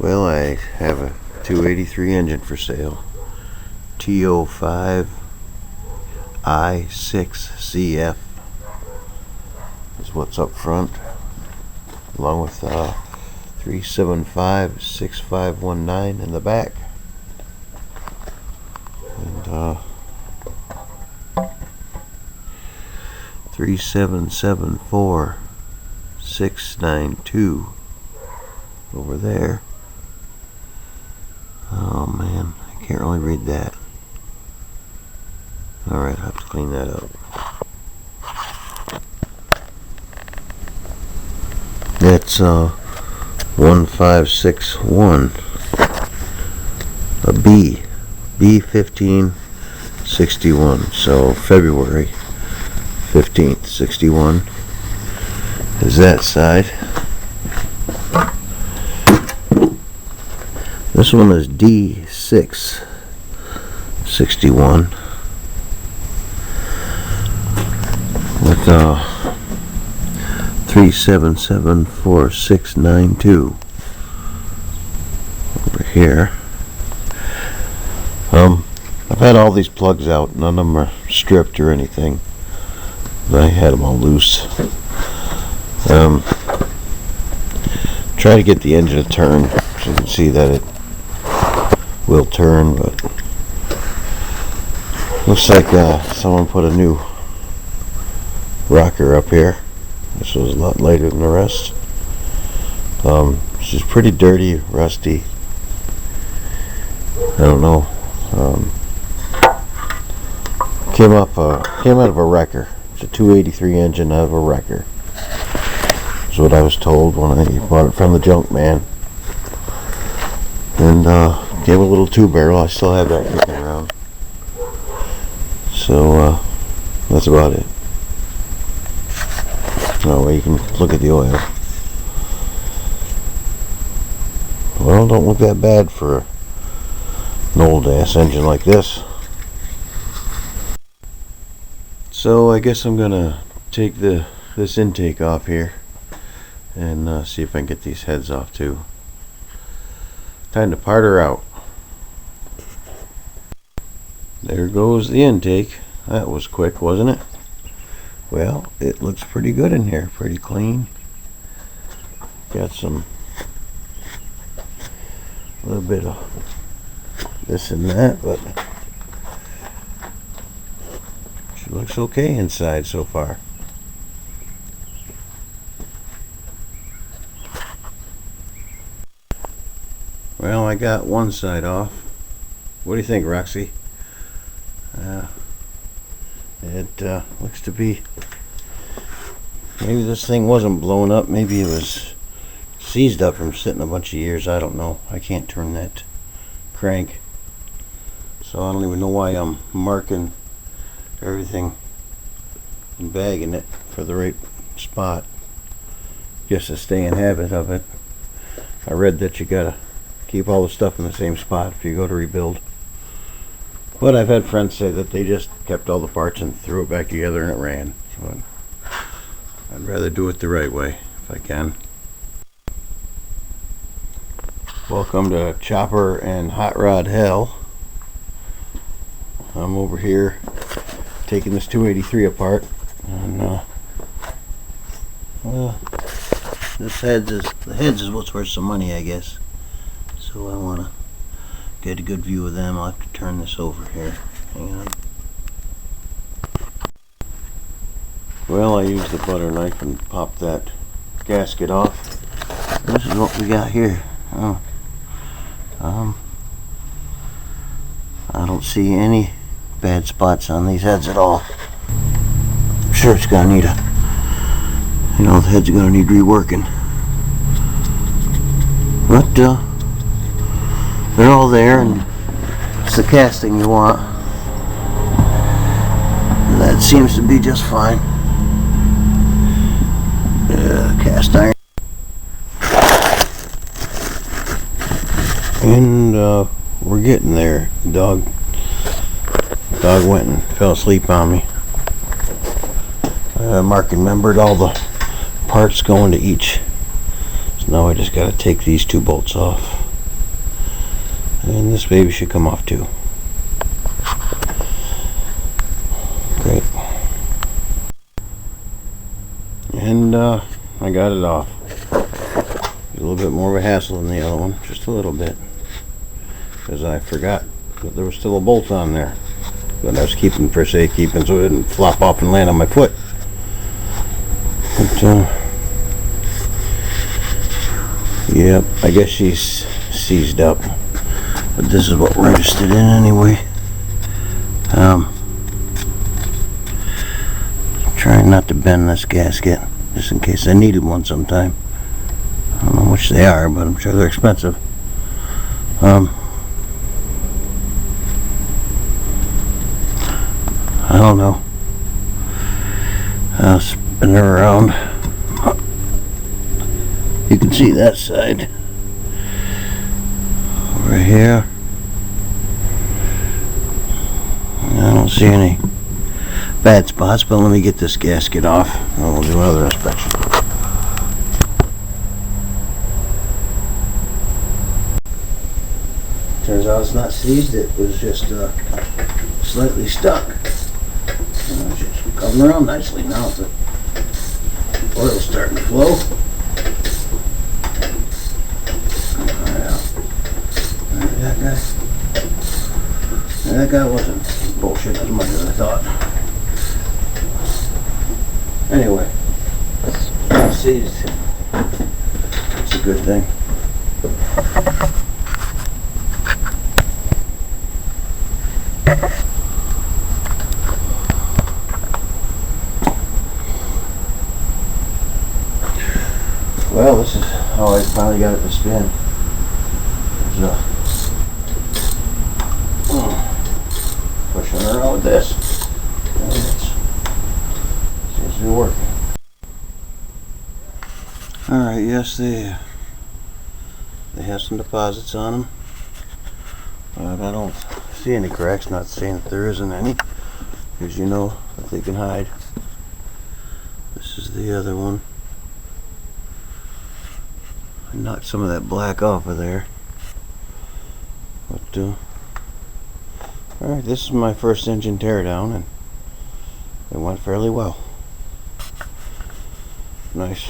Well, I have a 283 engine for sale. TO5 I6CF is what's up front, along with 375-6519 in the back. And 3774692 over there. Oh man, I can't really read that. Alright, I'll have to clean that up. That's 1561. A B1561. So February 15th, 61 is that side. This one is D661 with 3774692 over here. I've had all these plugs out. None of them are stripped or anything. I had them all loose. Try to get the engine to turn, so you can see that it will turn, but looks like someone put a new rocker up here. This was a lot lighter than the rest. She's pretty dirty, rusty. I don't know. Came out of a wrecker. It's a 283 engine out of a wrecker. That's what I was told when I bought it from the junk man. And gave a little 2-barrel. I still have that kicking around. So that's about it. Oh, well, you can look at the oil. Well, don't look that bad for an old ass engine like this. So I guess I'm gonna take this intake off here and see if I can get these heads off too. Time to part her out. There goes the intake. That was quick, wasn't it? Well, it looks pretty good in here, pretty clean. Got some, a little bit of this and that, but she looks okay inside so far. Well, I got one side off. What do you think, Roxy? It looks to be, maybe this thing wasn't blown up, maybe it was seized up from sitting a bunch of years. I don't know. I can't turn that crank, so I don't even know why I'm marking everything and bagging it for the right spot, just to stay in habit of it. I read that you gotta keep all the stuff in the same spot if you go to rebuild. But I've had friends say that they just kept all the parts and threw it back together and it ran. But I'd rather do it the right way if I can. Welcome to Chopper and Hot Rod Hell. I'm over here taking this 283 apart, and well, the heads is what's worth some money, I guess. So I want to get a good view of them. I'll have to turn this over here. Hang on. Well, I used the butter knife and popped that gasket off. This is what we got here. Oh, I don't see any bad spots on these heads at all. I'm sure it's gonna need the heads are gonna need reworking. But they're all there, and it's the casting you want. And that seems to be just fine. Cast iron. And we're getting there. Dog went and fell asleep on me. Mark remembered all the parts going to each. So now I just got to take these two bolts off. And this baby should come off too. Great. And I got it off. A little bit more of a hassle than the other one, just a little bit, because I forgot that there was still a bolt on there. But I was keeping so it didn't flop off and land on my foot. But yep, I guess she's seized up. But this is what we're interested in anyway. Trying not to bend this gasket, just in case I needed one sometime. I don't know how much they are, but I'm sure they're expensive. I don't know. I'll spin her around. You can see that side. Over here. I don't see any bad spots, but let me get this gasket off and we'll do another inspection. Turns out it's not seized, it was just slightly stuck. She's coming around nicely now. The oil's starting to flow. That guy wasn't bullshit as much as I thought. Anyway, seized. It's a good thing. Well, this is how I finally got it to spin. Pushing her around with this. And it seems to be working. Alright, yes, they have some deposits on them. But I don't see any cracks, not saying that there isn't any, because you know that they can hide. This is the other one. I knocked some of that black off of there. But alright, this is my first engine teardown, and it went fairly well. Nice